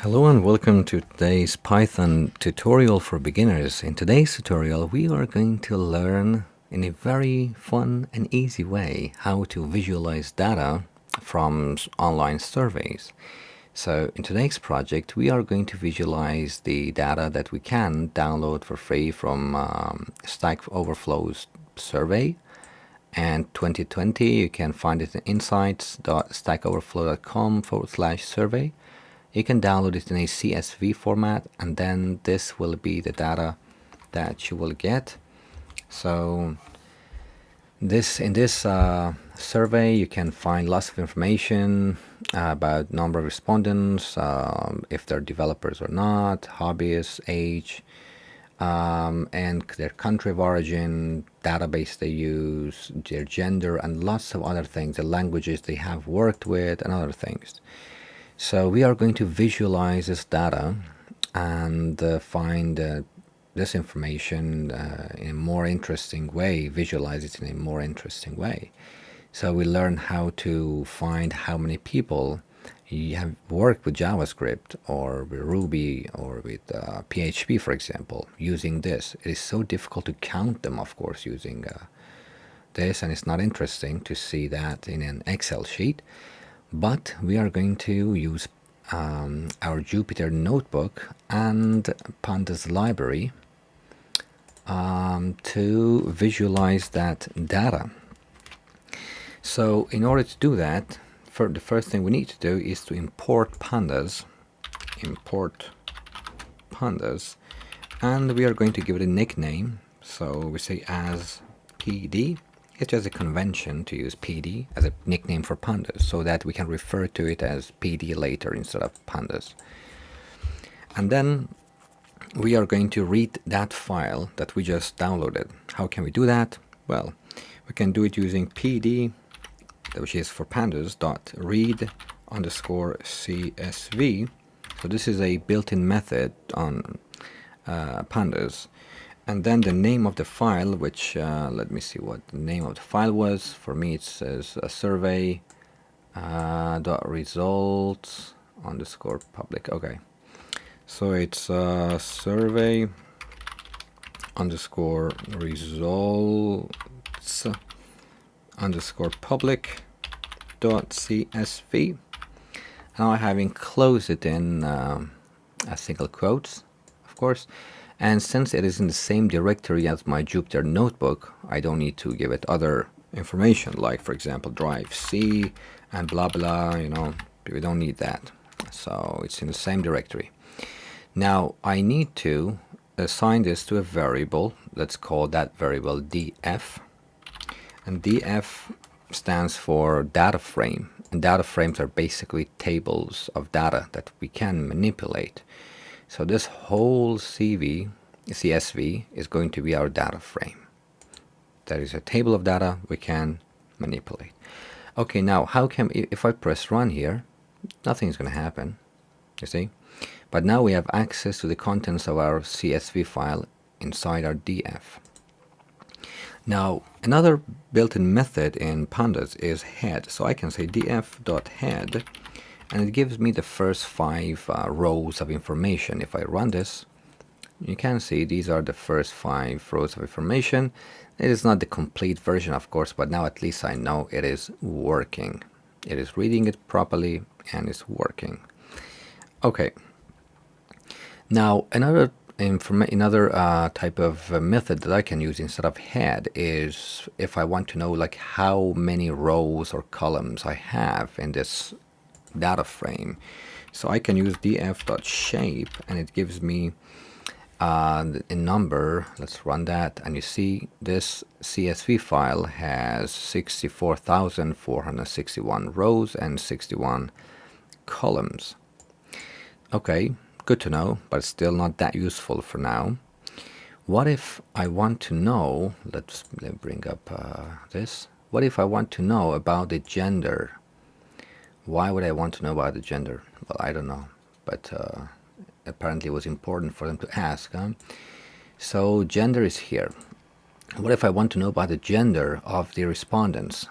Hello and welcome to today's Python tutorial for beginners. In today's tutorial, we are going to learn in a very fun and easy way how to visualize data from online surveys. So in today's project, we are going to visualize the data that we can download for free from Stack Overflow's survey. And 2020, you can find it in insights.stackoverflow.com/survey. You can download it in a CSV format, and then this will be the data that you will get. So in this survey, you can find lots of information about number of respondents, if they're developers or not, hobbies, age, and their country of origin, database they use, their gender, and lots of other things, the languages they have worked with, and other things. So we are going to visualize this data and find this information in a more interesting way, visualize it in a more interesting way. So we learn how to find how many people you have worked with JavaScript or with Ruby or with PHP, for example, using this. It is so difficult to count them, of course, using this, and it's not interesting to see that in an Excel sheet. But we are going to use our Jupyter notebook and Pandas library to visualize that data. So in order to do that, the first thing we need to do is to import Pandas, and we are going to give it a nickname. So we say as PD. It's just a convention to use PD as a nickname for Pandas so that we can refer to it as PD later instead of Pandas. And then we are going to read that file that we just downloaded. How can we do that? Well, we can do it using PD, which is for pandas.read_CSV. So this is a built-in method on Pandas. And then the name of the file, which let me see what the name of the file was. For me, it says survey .results _public. Okay, so it's survey _results _public.csv. Now I have enclosed it in a single quotes, of course. And since it is in the same directory as my Jupyter notebook, I don't need to give it other information, like, for example, drive C and blah, blah, we don't need that. So it's in the same directory. Now, I need to assign this to a variable. Let's call that variable df. And df stands for data frame. And data frames are basically tables of data that we can manipulate. So this whole CSV is going to be our data frame. That is a table of data we can manipulate. Okay, now if I press run here, nothing is going to happen, you see? But now we have access to the contents of our CSV file inside our df. Now, another built-in method in Pandas is head. So I can say df.head. And it gives me the first 5 rows of information. If I run this, you can see these are the first 5 rows of information. It is not the complete version, of course, but now at least I know it is working. It is reading it properly and it's working. Okay. Now another type of method that I can use instead of head is if I want to know like how many rows or columns I have in this data frame. So I can use df.shape and it gives me a number. Let's run that, and you see this CSV file has 64,461 rows and 61 columns. Okay, good to know, but still not that useful for now. What if I want to know, let me bring up this. What if I want to know about the gender? Why would I want to know about the gender? Well, I don't know, but apparently it was important for them to ask. So gender is here. What if I want to know about the gender of the respondents?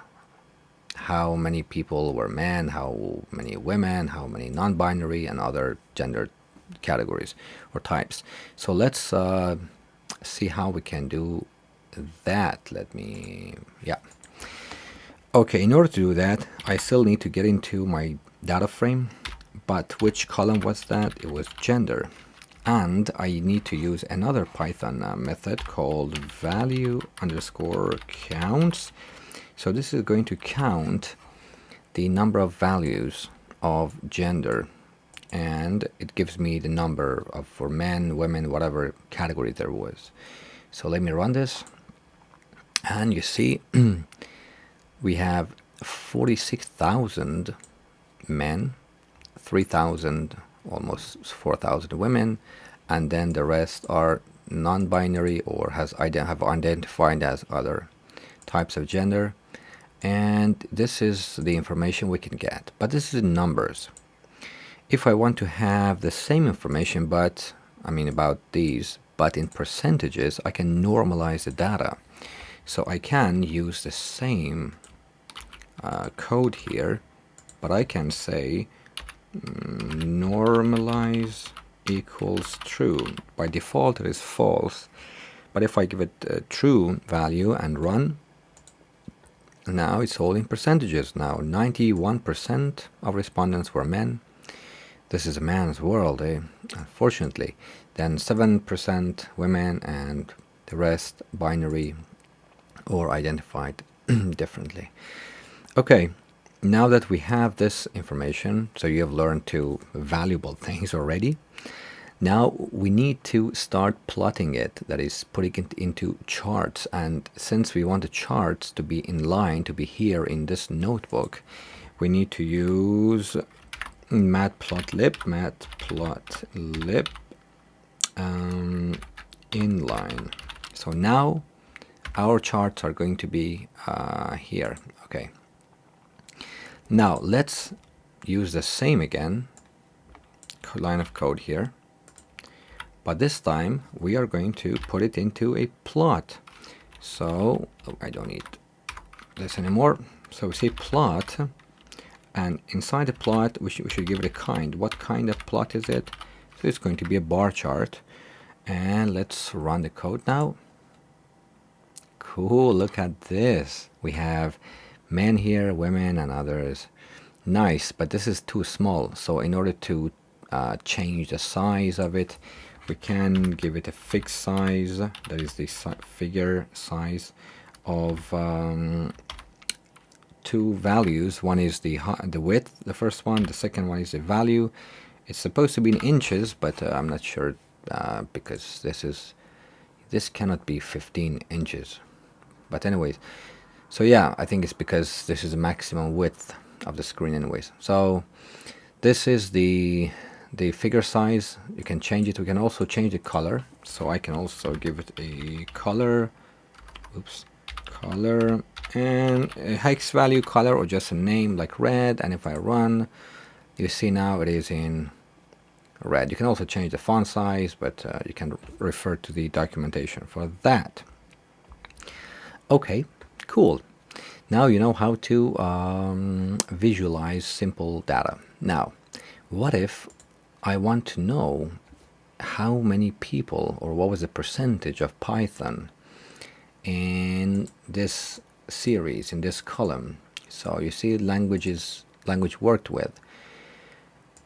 how many people were men, how many women, how many non-binary, and other gender categories or types. So let's see how we can do that. Yeah. Okay, in order to do that, I still need to get into my data frame, but which column was that? It was gender. And I need to use another Python method called value underscore counts. So this is going to count the number of values of gender, and it gives me the number of for men, women, whatever category there was. So let me run this, and you see we have 46,000 men, 3,000, almost 4,000 women, and then the rest are non-binary or have identified as other types of gender. And this is the information we can get, but this is in numbers. If I want to have the same information, but about these, but in percentages, I can normalize the data. So I can use the same code here, but I can say normalize equals true. By default it is false, but if I give it a true value and run, now it's all in percentages. Now 91% of respondents were men. This is a man's world, unfortunately. Then 7% women, and the rest binary or identified differently. Okay, now that we have this information, so you have learned two valuable things already. Now we need to start plotting it, that is putting it into charts. And since we want the charts to be in line, to be here in this notebook, we need to use matplotlib inline. So now our charts are going to be here. Okay. Now let's use the same again line of code here, but this time we are going to put it into a plot. So I don't need this anymore. So we say plot, and inside the plot we should give it a kind. What kind of plot is it? So it's going to be a bar chart. And let's run the code now. Cool, look at this. We have men here, women, and others. Nice, but this is too small. So in order to change the size of it, we can give it a fixed size. That is the figure size of two values. One is the width, the first one. The second one is the value. It's supposed to be in inches, but I'm not sure because this cannot be 15 inches. But anyways, so yeah, I think it's because this is the maximum width of the screen anyways. So this is the figure size. You can change it. We can also change the color. So I can also give it a color, color, and a hex value color, or just a name like red. And if I run, you see now it is in red. You can also change the font size, but you can refer to the documentation for that. Okay, cool. Now you know how to visualize simple data. Now, what if I want to know how many people, or what was the percentage of Python in this series, in this column? So you see language worked with.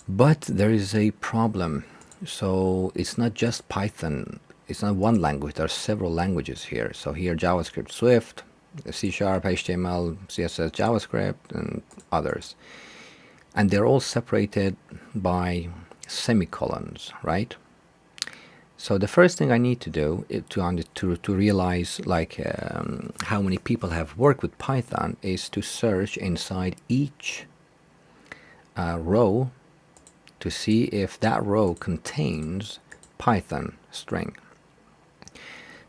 But there is a problem. So it's not just Python. It's not one language. There are several languages here. So here JavaScript, Swift, C#, HTML, CSS, JavaScript, and others. And they're all separated by semicolons, right? So the first thing I need to do is to realize how many people have worked with Python is to search inside each row to see if that row contains Python string.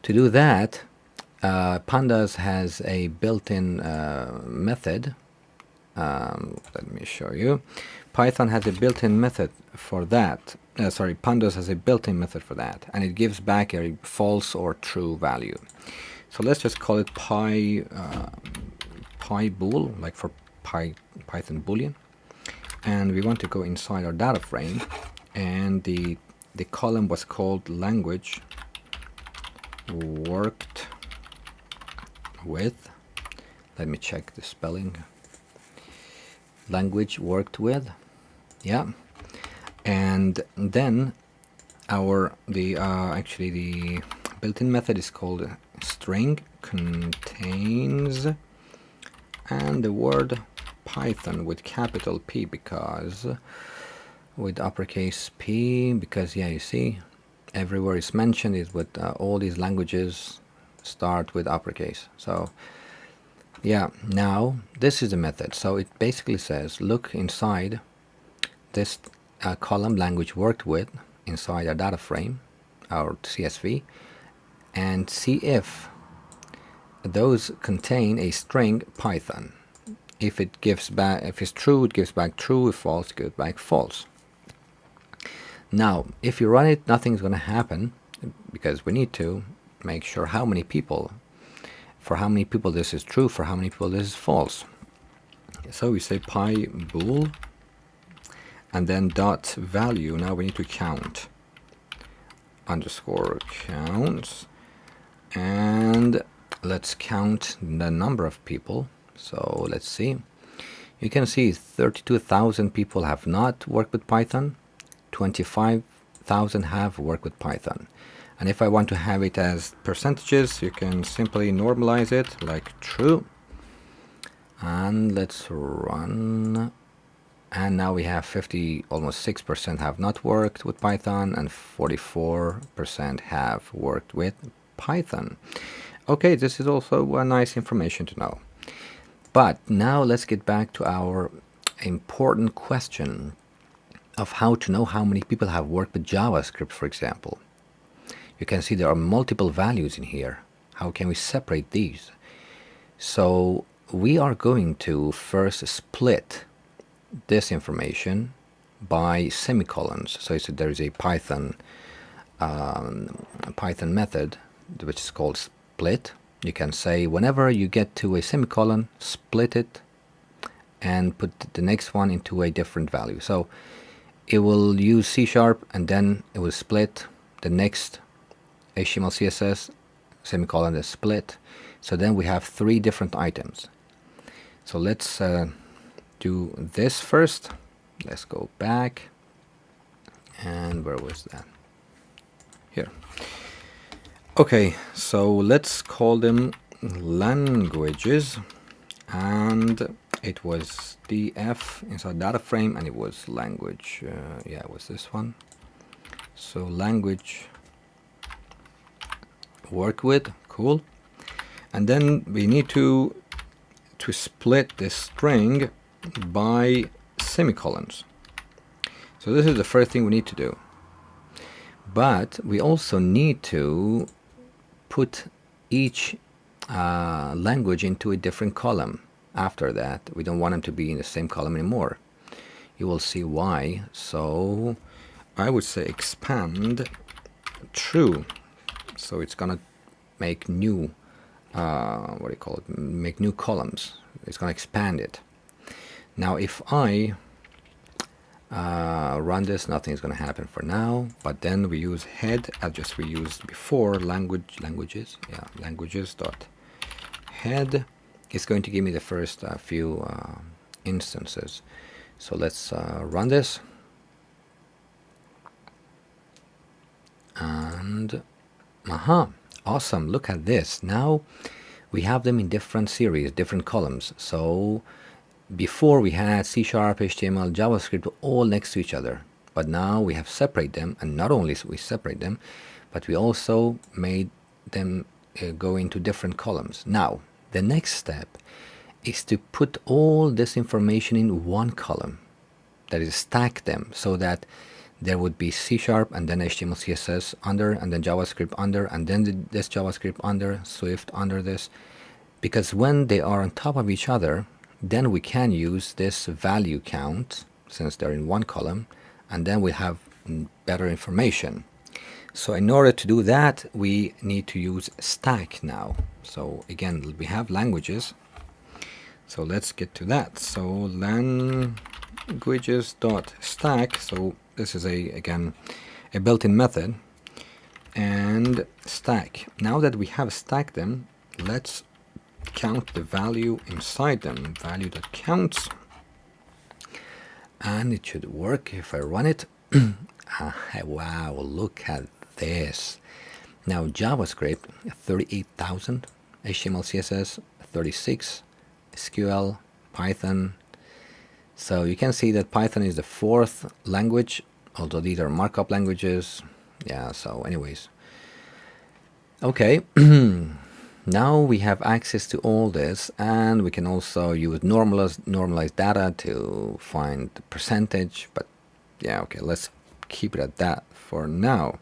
To do that, Pandas has a built-in method. Let me show you. Python has a built-in method for that. Pandas has a built-in method for that, and it gives back a false or true value. So let's just call it pybool, like for Python boolean, and we want to go inside our data frame, and the column was called language worked with. Let me check the spelling. Language worked with, yeah. And then actually the built-in method is called string contains, and the word Python with capital P, because with uppercase P, because yeah, you see everywhere it's mentioned is with all these languages start with uppercase. So yeah, now this is the method. So it basically says look inside this column language worked with inside our data frame, our CSV, and see if those contain a string Python. If it gives back, if it's true, it gives back true. If false, it gives back false. Now, if you run it, nothing's going to happen, because we need to make sure how many people, for how many people this is true, for how many people this is false. So we say pybool, and then dot value. Now we need to count, underscore counts, and let's count the number of people. So let's see. You can see 32,000 people have not worked with Python. 25,000 have worked with Python. And if I want to have it as percentages, you can simply normalize it like true. And let's run. And now we have 50, almost 6% have not worked with Python, and 44% have worked with Python. Okay, this is also a nice information to know. But now let's get back to our important question of how to know how many people have worked with JavaScript, for example. You can see there are multiple values in here. How can we separate these? So we are going to first split this information by semicolons. So there is a Python method which is called split. You can say whenever you get to a semicolon, split it and put the next one into a different value. So it will use C# and then it will split the next HTML CSS semicolon is split. So then we have 3 different items. So let's do this first. Let's go back, and where was that? Here. Okay, so let's call them languages, and it was df inside data frame, and it was language. Yeah, it was this one. So language work with, cool. And then we need to split this string by semicolons. So this is the first thing we need to do. But we also need to put each language into a different column. After that, we don't want them to be in the same column anymore. You will see why. So I would say expand true. So it's gonna make new make new columns. It's gonna expand it. Now if I run this, nothing is going to happen for now, but then we use head as just we used before, languages dot head is going to give me the first few instances. So let's run this, and awesome, look at this. Now we have them in different series, different columns. So before we had C#, HTML, JavaScript all next to each other, but now we have separated them, and not only we separate them, but we also made them go into different columns. Now the next step is to put all this information in one column, that is stack them, so that there would be C# and then HTML, CSS under, and then JavaScript under, and then this JavaScript under, Swift under this, because when they are on top of each other, then we can use this value count since they're in one column, and then we have better information. So in order to do that, we need to use stack now. So again, we have languages. So let's get to that. So languages.stack. So this is again a built-in method, and stack. Now that we have stacked them, let's count the value inside them. Value.counts, and it should work if I run it. Wow, look at this. Now JavaScript 38,000, HTML CSS 36, SQL, Python. So you can see that Python is the fourth language, although these are markup languages. Yeah, so anyways. Okay, now we have access to all this, and we can also use normalized data to find the percentage, but yeah, okay, let's keep it at that for now.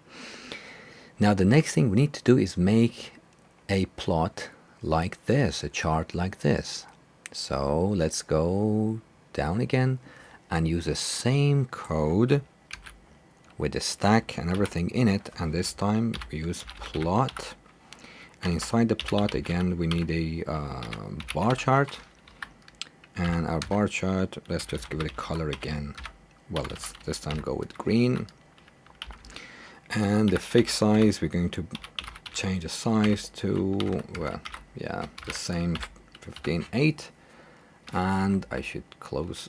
Now the next thing we need to do is make a plot like this, a chart like this. So let's go down again and use the same code with the stack and everything in it, and this time we use plot, and inside the plot again we need a bar chart, and our bar chart, let's just give it a color again. Well, let's this time go with green, and the fixed size, we're going to change the size to, well, yeah, the same 15.8, and I should close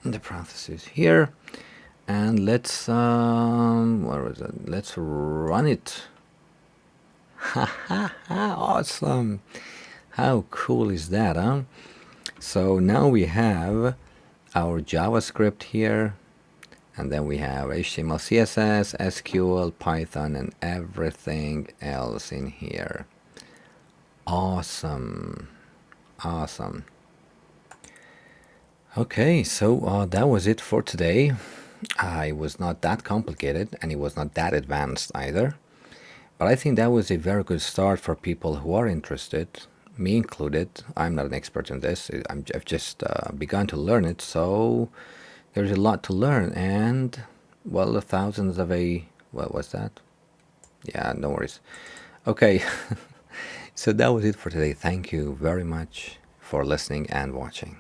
the parentheses here, and let's where is it? Let's run it. Awesome! How cool is that, huh? So now we have our JavaScript here, and then we have HTML, CSS, SQL, Python, and everything else in here. Awesome. Awesome. Okay, so that was it for today. It was not that complicated, and it was not that advanced either. But I think that was a very good start for people who are interested, me included. I'm not an expert in this. I've just begun to learn it, so there's a lot to learn. And, well, the thousands of what was that? Yeah, no worries. Okay, so that was it for today. Thank you very much for listening and watching.